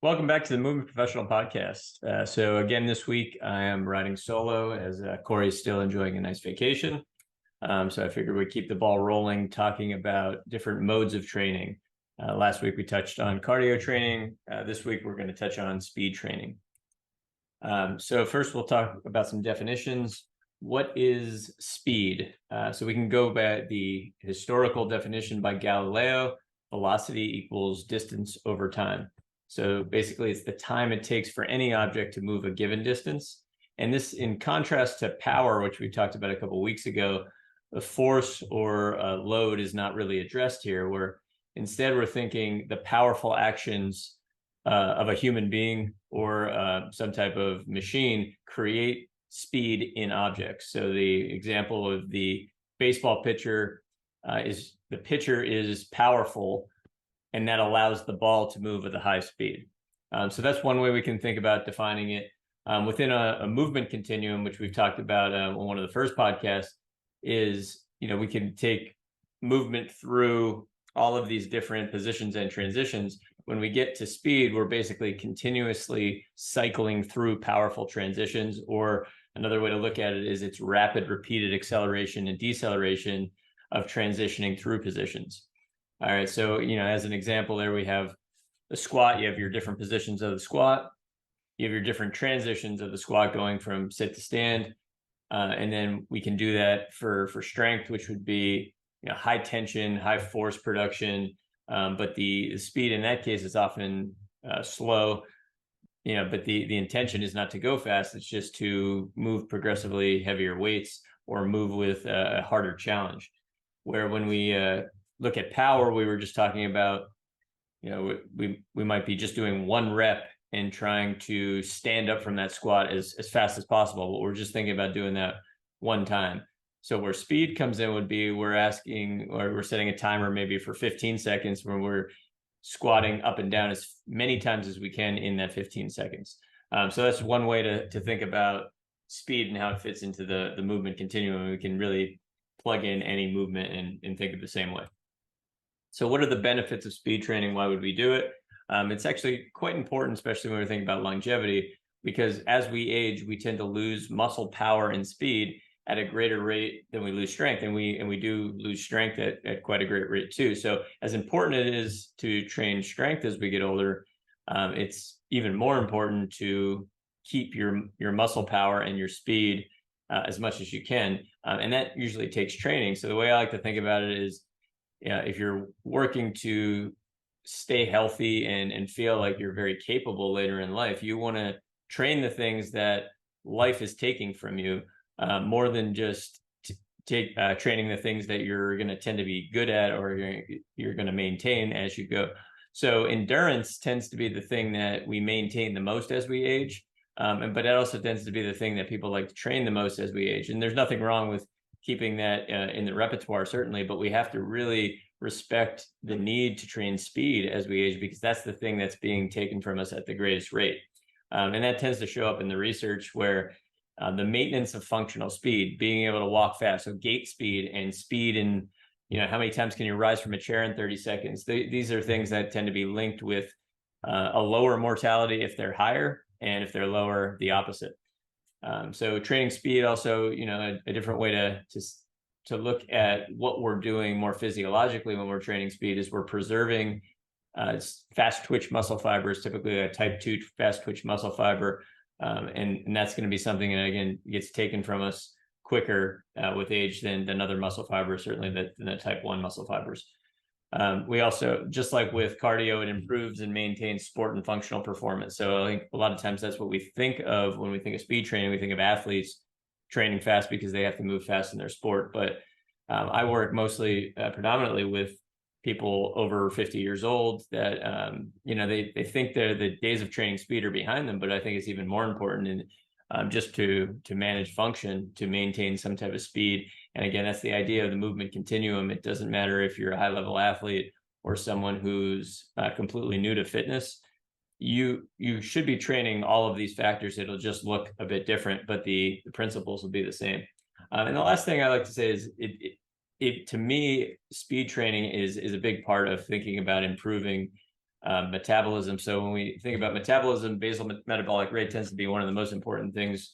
Welcome back to the Movement Professional Podcast. So again, this week I am riding solo as Corey's still enjoying a nice vacation. So I figured we'd keep the ball rolling, talking about different modes of training. Last week we touched on cardio training. This week we're going to touch on speed training. So first we'll talk about some definitions. What is speed? So we can go by the historical definition by Galileo. Velocity equals distance over time. So basically, it's the time it takes for any object to move a given distance. And this, in contrast to power, which we talked about a couple of weeks ago, the force or load is not really addressed here, where instead we're thinking the powerful actions of a human being or some type of machine create speed in objects. So the example of the baseball pitcher is the pitcher is powerful, and that allows the ball to move at a high speed. So that's one way we can think about defining it. Within a movement continuum, which we've talked about on one of the first podcasts, is, we can take movement through all of these different positions and transitions. When we get to speed, we're basically continuously cycling through powerful transitions, or another way to look at it is it's rapid repeated acceleration and deceleration of transitioning through positions. All right, so, as an example there, we have the squat. You have your different positions of the squat. You have your different transitions of the squat going from sit to stand. And then we can do that for strength, which would be high tension, high force production. But the speed in that case is often slow, but the intention is not to go fast. It's just to move progressively heavier weights or move with a harder challenge. Where when we look at power, we were just talking about, we might be just doing one rep and trying to stand up from that squat as fast as possible. But we're just thinking about doing that one time. So where speed comes in would be we're setting a timer maybe for 15 seconds when we're squatting up and down as many times as we can in that 15 seconds. So that's one way to think about speed and how it fits into the movement continuum. We can really plug in any movement and think of the same way. So what are the benefits of speed training? Why would we do it? It's actually quite important, especially when we're thinking about longevity, because as we age, we tend to lose muscle power and speed at a greater rate than we lose strength. And we do lose strength at quite a great rate too. So as important it is to train strength as we get older, it's even more important to keep your muscle power and your speed as much as you can. And that usually takes training. So the way I like to think about it is, if you're working to stay healthy and feel like you're very capable later in life, you want to train the things that life is taking from you, more than just training the things that you're going to tend to be good at or you're going to maintain as you go. So endurance tends to be the thing that we maintain the most as we age. But it also tends to be the thing that people like to train the most as we age. And there's nothing wrong with keeping that in the repertoire, certainly, but we have to really respect the need to train speed as we age, because that's the thing that's being taken from us at the greatest rate. And that tends to show up in the research where the maintenance of functional speed, being able to walk fast, so gait speed and speed in, how many times can you rise from a chair in 30 seconds? These are things that tend to be linked with a lower mortality if they're higher, and if they're lower, the opposite. So training speed also, a different way to look at what we're doing more physiologically when we're training speed is we're preserving fast twitch muscle fibers, typically a type 2 fast twitch muscle fiber. And that's going to be something that, again, gets taken from us quicker with age than other muscle fibers, certainly than the type 1 muscle fibers. We also, just like with cardio, it improves and maintains sport and functional performance. So I think a lot of times that's what we think of when we think of speed training. We think of athletes training fast because they have to move fast in their sport. But I work mostly predominantly with people over 50 years old that, they think the days of training speed are behind them. But I think it's even more important in just to manage function, to maintain some type of speed. And again, that's the idea of the movement continuum. It doesn't matter if you're a high level athlete or someone who's completely new to fitness. You should be training all of these factors. It'll just look a bit different, but the principles will be the same. And the last thing I like to say is to me, speed training is a big part of thinking about improving metabolism. So when we think about metabolism, basal metabolic rate tends to be one of the most important things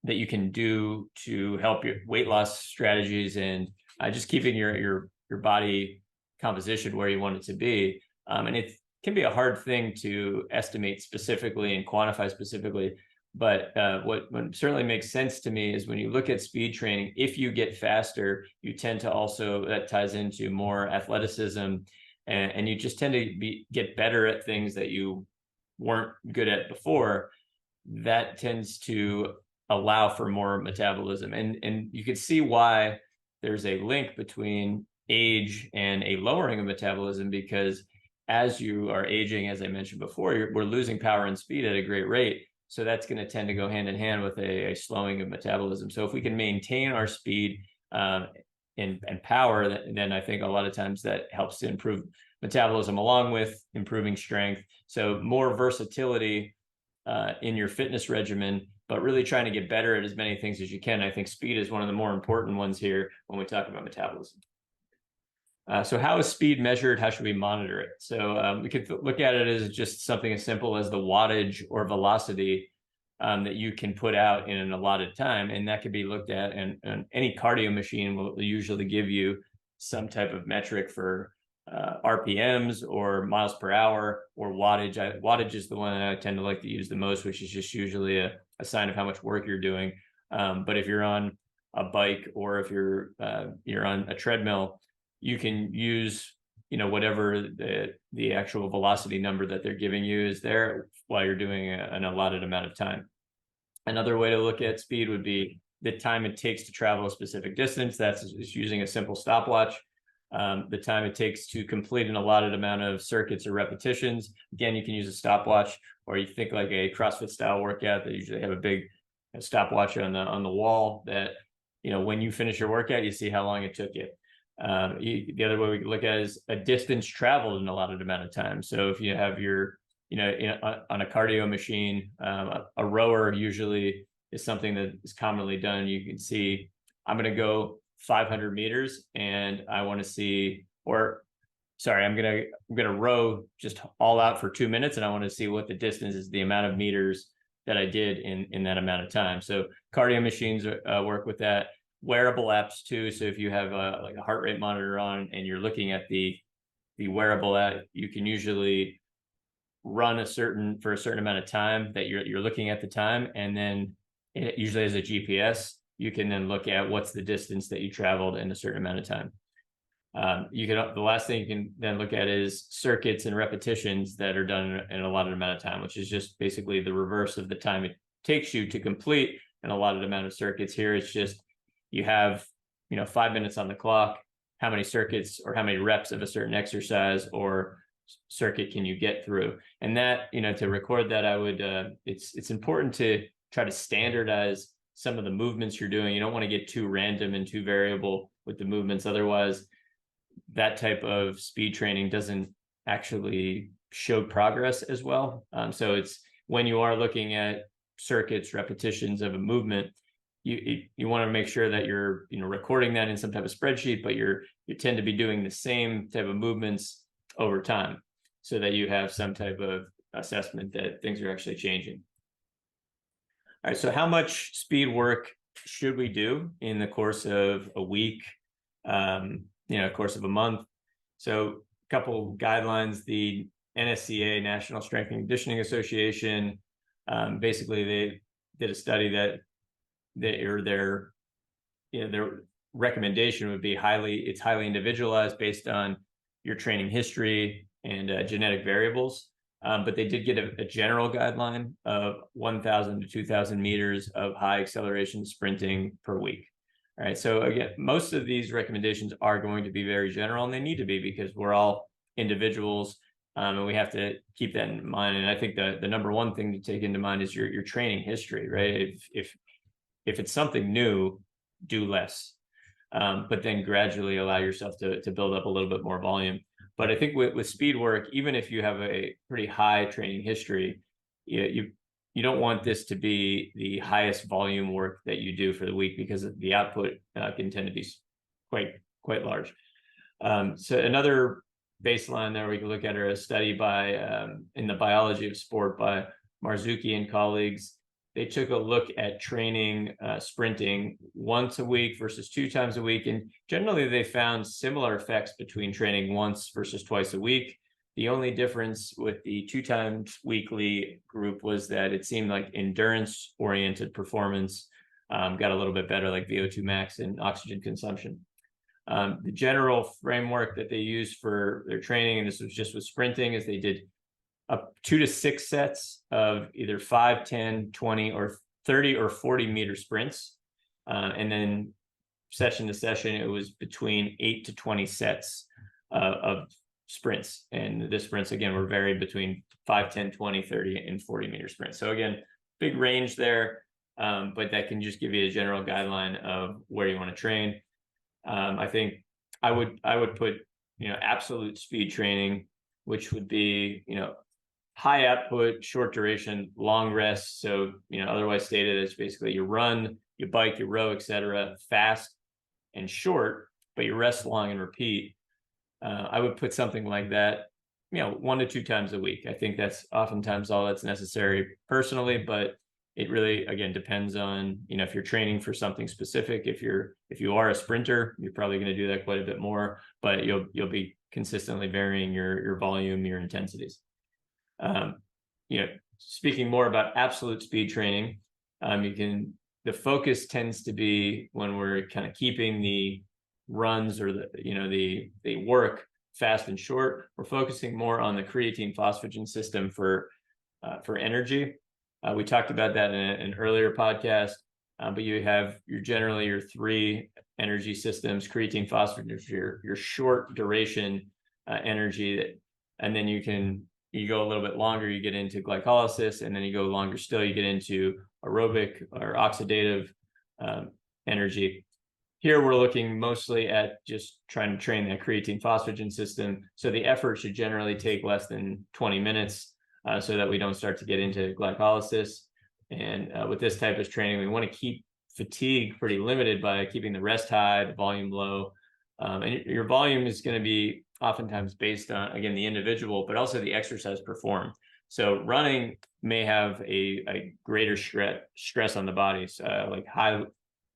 that you can do to help your weight loss strategies and just keeping your body composition where you want it to be. And it can be a hard thing to estimate specifically and quantify specifically. But what certainly makes sense to me is when you look at speed training, if you get faster, you tend to also, that ties into more athleticism, and you just tend to get better at things that you weren't good at before. That tends to allow for more metabolism. And you can see why there's a link between age and a lowering of metabolism, because as you are aging, as I mentioned before, we're losing power and speed at a great rate. So that's going to tend to go hand in hand with a slowing of metabolism. So if we can maintain our speed and power, then I think a lot of times that helps to improve metabolism along with improving strength. So more versatility in your fitness regimen, but really trying to get better at as many things as you can. I think speed is one of the more important ones here when we talk about metabolism. So how is speed measured? How should we monitor it? So we could look at it as just something as simple as the wattage or velocity that you can put out in an allotted time. And that could be looked at, and any cardio machine will usually give you some type of metric for RPMs or miles per hour or wattage. Wattage is the one that I tend to like to use the most, which is just usually a sign of how much work you're doing. But if you're on a bike or if you're on a treadmill, you can use, whatever the actual velocity number that they're giving you is there while you're doing an allotted amount of time. Another way to look at speed would be the time it takes to travel a specific distance. That's just using a simple stopwatch. The time it takes to complete an allotted amount of circuits or repetitions. Again, you can use a stopwatch, or you think like a CrossFit style workout. They usually have a big stopwatch on the wall that, when you finish your workout, you see how long it took you. The other way we can look at it is a distance traveled in a allotted amount of time. So if you have your, on a cardio machine, a rower usually is something that is commonly done. You can see, I'm going to go 500 meters and I want to see, I'm going to row just all out for 2 minutes. And I want to see what the distance is, the amount of meters that I did in that amount of time. So cardio machines work with that. Wearable apps too. So if you have like a heart rate monitor on and you're looking at the wearable app, you can usually run for a certain amount of time that you're looking at the time, and then it usually has a GPS. You can then look at what's the distance that you traveled in a certain amount of time. The last thing you can then look at is circuits and repetitions that are done in a allotted amount of time, which is just basically the reverse of the time it takes you to complete an allotted amount of circuits. Here it's just you have 5 minutes on the clock. How many circuits or how many reps of a certain exercise or circuit can you get through? And that, to record that, I would it's important to try to standardize some of the movements you're doing. You don't want to get too random and too variable with the movements. Otherwise, that type of speed training doesn't actually show progress as well. So it's when you are looking at circuits, repetitions of a movement, you want to make sure that you're recording that in some type of spreadsheet, but you tend to be doing the same type of movements over time, so that you have some type of assessment that things are actually changing. All right, so how much speed work should we do in the course of a week, course of a month? So a couple guidelines. The NSCA, National Strength and Conditioning Association, basically they did a study that their recommendation would be it's highly individualized based on your training history and genetic variables. But they did get a general guideline of 1,000 to 2,000 meters of high acceleration sprinting per week. All right. So again, most of these recommendations are going to be very general, and they need to be because we're all individuals, and we have to keep that in mind. And I think the number one thing to take into mind is your training history, right? If it's something new, do less, but then gradually allow yourself to build up a little bit more volume. But I think with speed work, even if you have a pretty high training history, you don't want this to be the highest volume work that you do for the week, because the output can tend to be quite large. So another baseline there we can look at are a study by in the biology of sport by Marzuki and colleagues. They took a look at training sprinting once a week versus 2 times a week. And generally, they found similar effects between training once versus twice a week. The only difference with the 2 times weekly group was that it seemed like endurance-oriented performance got a little bit better, like VO2 max and oxygen consumption. The general framework that they used for their training, and this was just with sprinting, is they did up 2 to 6 sets of either 5, 10, 20, or 30 or 40 meter sprints. And then session to session, it was between 8 to 20 sets of sprints. And the sprints, again, were varied between 5, 10, 20, 30, and 40 meter sprints. So again, big range there, but that can just give you a general guideline of where you want to train. I think I would put, absolute speed training, which would be, high output, short duration, long rest. So, otherwise stated as basically you run, you bike, you row, etc., fast and short, but you rest long and repeat. I would put something like that, 1 to 2 times a week. I think that's oftentimes all that's necessary personally, but it really, again, depends on, if you're training for something specific. If you are a sprinter, you're probably going to do that quite a bit more, but you'll be consistently varying your volume, your intensities. Speaking more about absolute speed training, the focus tends to be when we're kind of keeping the runs or the work fast and short, we're focusing more on the creatine phosphagen system for energy. We talked about that in an earlier podcast, but you have generally your 3 energy systems. Creatine phosphagen is your short duration energy, and then you go a little bit longer, you get into glycolysis, and then you go longer still, you get into aerobic or oxidative energy. Here, we're looking mostly at just trying to train that creatine phosphagen system. So the effort should generally take less than 20 minutes so that we don't start to get into glycolysis. And with this type of training, we want to keep fatigue pretty limited by keeping the rest high, the volume low. And your volume is going to be oftentimes based on, again, the individual, but also the exercise performed. So running may have a greater stress on the body, like high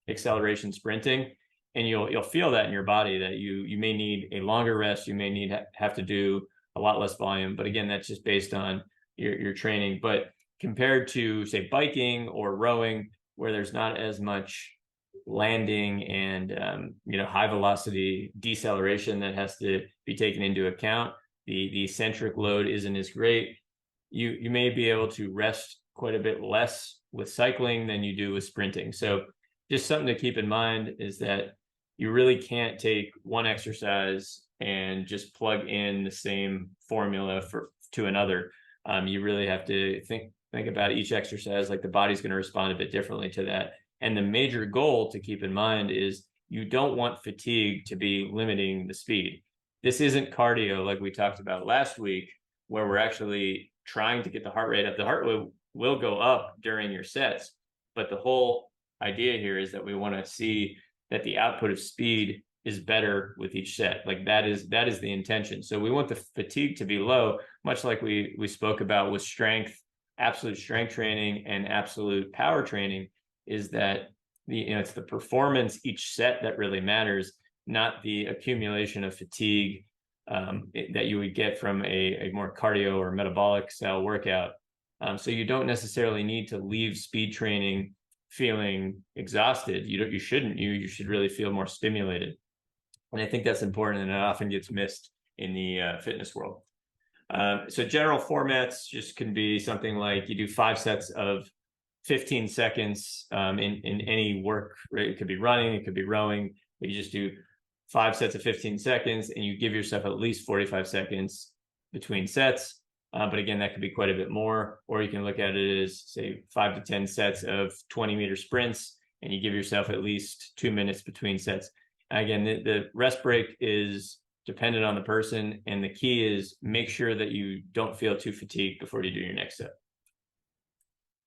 acceleration sprinting, and you'll feel that in your body that you may need a longer rest, you may have to do a lot less volume. But again, that's just based on your training. But compared to, say, biking or rowing, where there's not as much landing and high velocity deceleration that has to be taken into account, the eccentric load isn't as great. You may be able to rest quite a bit less with cycling than you do with sprinting. So just something to keep in mind is that you really can't take one exercise and just plug in the same formula to another. You really have to think about each exercise, like the body's going to respond a bit differently to that. And the major goal to keep in mind is you don't want fatigue to be limiting the speed. This isn't cardio like we talked about last week, where we're actually trying to get the heart rate up. The heart rate will go up during your sets, but the whole idea here is that we want to see that the output of speed is better with each set. Like that is the intention. So we want the fatigue to be low, much like we spoke about with strength, absolute strength training and absolute power training, is that it's the performance each set that really matters, not the accumulation of fatigue that you would get from a more cardio or metabolic style workout. So you don't necessarily need to leave speed training feeling exhausted. You shouldn't. You should really feel more stimulated. And I think that's important, and it often gets missed in the fitness world. So general formats just can be something like you do 5 sets of 15 seconds in any work, right? It could be running, it could be rowing, but you just do 5 sets of 15 seconds and you give yourself at least 45 seconds between sets. But again, that could be quite a bit more, or you can look at it as, say, 5 to 10 sets of 20-meter sprints and you give yourself at least 2 minutes between sets. Again, the rest break is dependent on the person, and the key is make sure that you don't feel too fatigued before you do your next set.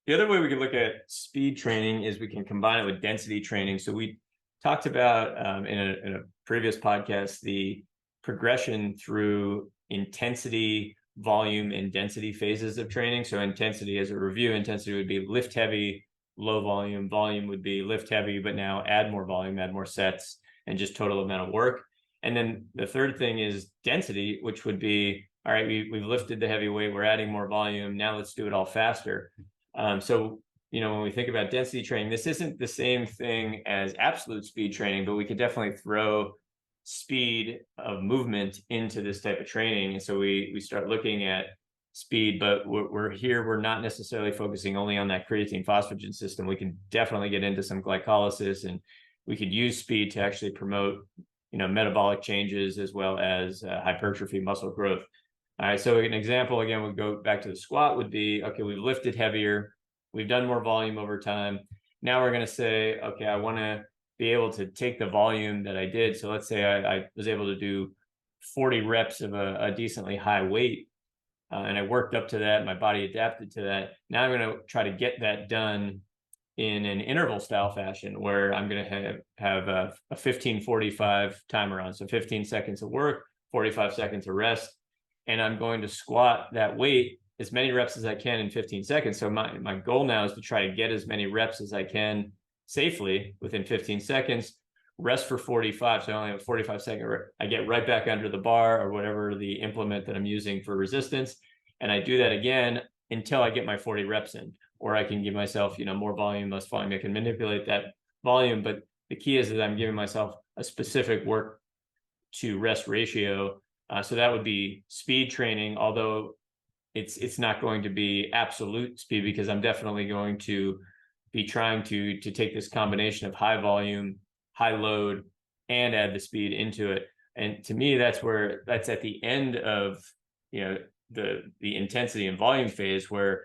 The other way we can look at speed training is we can combine it with density training. So we talked about in a previous podcast the progression through intensity, volume, and density phases of training. So intensity, as a review, intensity would be lift heavy, low volume. Volume would be lift heavy, but now add more volume, add more sets, and just total amount of work. And then the third thing is density, which would be, all right, we've lifted the heavy weight, we're adding more volume, now let's do it all faster. So, when we think about density training, this isn't the same thing as absolute speed training, but we could definitely throw speed of movement into this type of training. And so we start looking at speed, but we're not necessarily focusing only on that creatine phosphagen system. We can definitely get into some glycolysis, and we could use speed to actually promote metabolic changes as well as hypertrophy, muscle growth. All right, so an example, again, we go back to the squat, would be, okay, we've lifted heavier, we've done more volume over time. Now we're going to say, okay, I want to be able to take the volume that I did. So let's say I was able to do 40 reps of a decently high weight, and I worked up to that, my body adapted to that. Now I'm going to try to get that done in an interval style fashion, where I'm going to have a 15-45 timer on. So 15 seconds of work, 45 seconds of rest. And I'm going to squat that weight as many reps as I can in 15 seconds. So my goal now is to try to get as many reps as I can safely within 15 seconds, rest for 45. So I only have a 45-second I get right back under the bar or whatever the implement that I'm using for resistance. And I do that again until I get my 40 reps in, or I can give myself, more volume, less volume. I can manipulate that volume, but the key is that I'm giving myself a specific work to rest ratio. So that would be speed training, although it's not going to be absolute speed, because I'm definitely going to be trying to take this combination of high volume, high load, and add the speed into it. And to me, that's at the end of the intensity and volume phase, where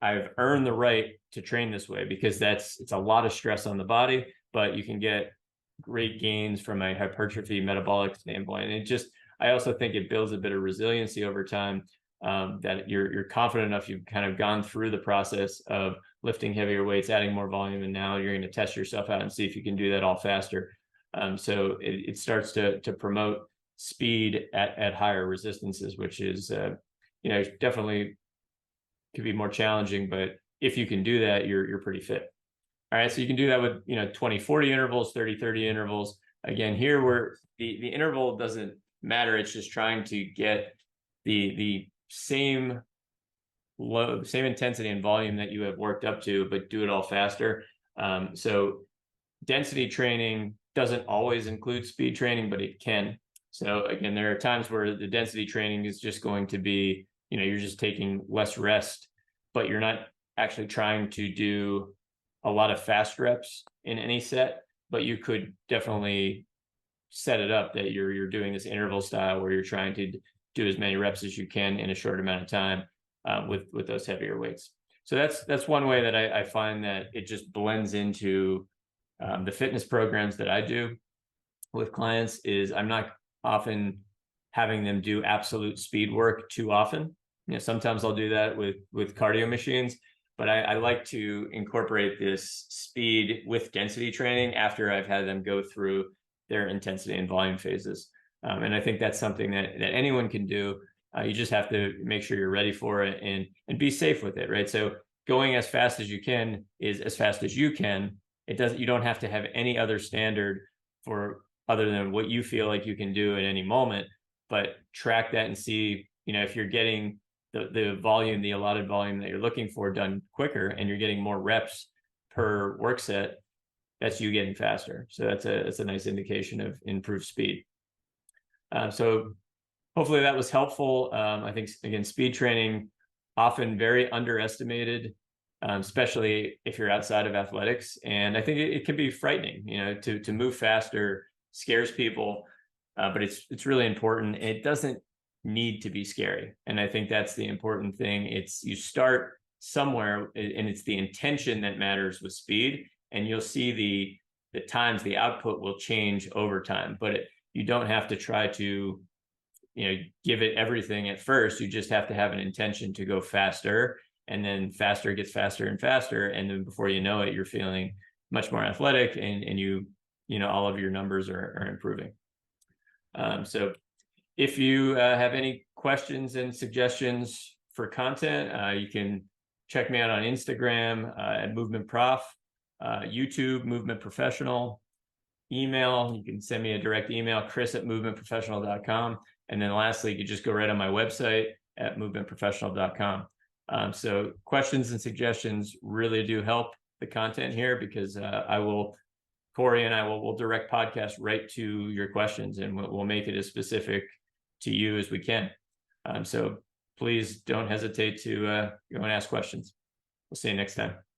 I've earned the right to train this way, because it's a lot of stress on the body, but you can get great gains from a hypertrophy metabolic standpoint. And I also think it builds a bit of resiliency over time, that you're confident enough, you've kind of gone through the process of lifting heavier weights, adding more volume, and now you're going to test yourself out and see if you can do that all faster. So it starts to promote speed at higher resistances, which is definitely could be more challenging, but if you can do that, you're pretty fit. All right, so you can do that with 20-40 intervals, 30-30 intervals. Again, here where the interval doesn't matter, it's just trying to get the same intensity and volume that you have worked up to, but do it all faster. So density training doesn't always include speed training, but it can. So again, there are times where the density training is just going to be, you're just taking less rest, but you're not actually trying to do a lot of fast reps in any set, but you could definitely set it up that you're doing this interval style, where you're trying to do as many reps as you can in a short amount of time, with those heavier weights. So that's one way that I find that it just blends into the fitness programs that I do with clients. Is I'm not often having them do absolute speed work too often. Sometimes I'll do that with cardio machines, but I like to incorporate this speed with density training after I've had them go through their intensity and volume phases. And I think that's something that anyone can do. You just have to make sure you're ready for it and be safe with it, right? So going as fast as you can is as fast as you can. You don't have to have any other standard for other than what you feel like you can do at any moment, but track that and see, if you're getting the volume, the allotted volume that you're looking for done quicker, and you're getting more reps per work set, that's you getting faster. So that's a nice indication of improved speed. So hopefully that was helpful. I think, again, speed training, often very underestimated, especially if you're outside of athletics. And I think it can be frightening, to move faster scares people, but it's really important. It doesn't need to be scary. And I think that's the important thing. You start somewhere, and it's the intention that matters with speed. And you'll see the times, the output will change over time, but you don't have to try to, give it everything at first. You just have to have an intention to go faster, and then faster gets faster and faster. And then before you know it, you're feeling much more athletic, and all of your numbers are improving. So if you have any questions and suggestions for content, you can check me out on Instagram at Movement Prof, YouTube, Movement Professional, email. You can send me a direct email, chris@movementprofessional.com. And then lastly, you can just go right on my website at movementprofessional.com. So questions and suggestions really do help the content here, because Corey and I will direct podcasts right to your questions, and we'll make it as specific to you as we can. So please don't hesitate to go and ask questions. We'll see you next time.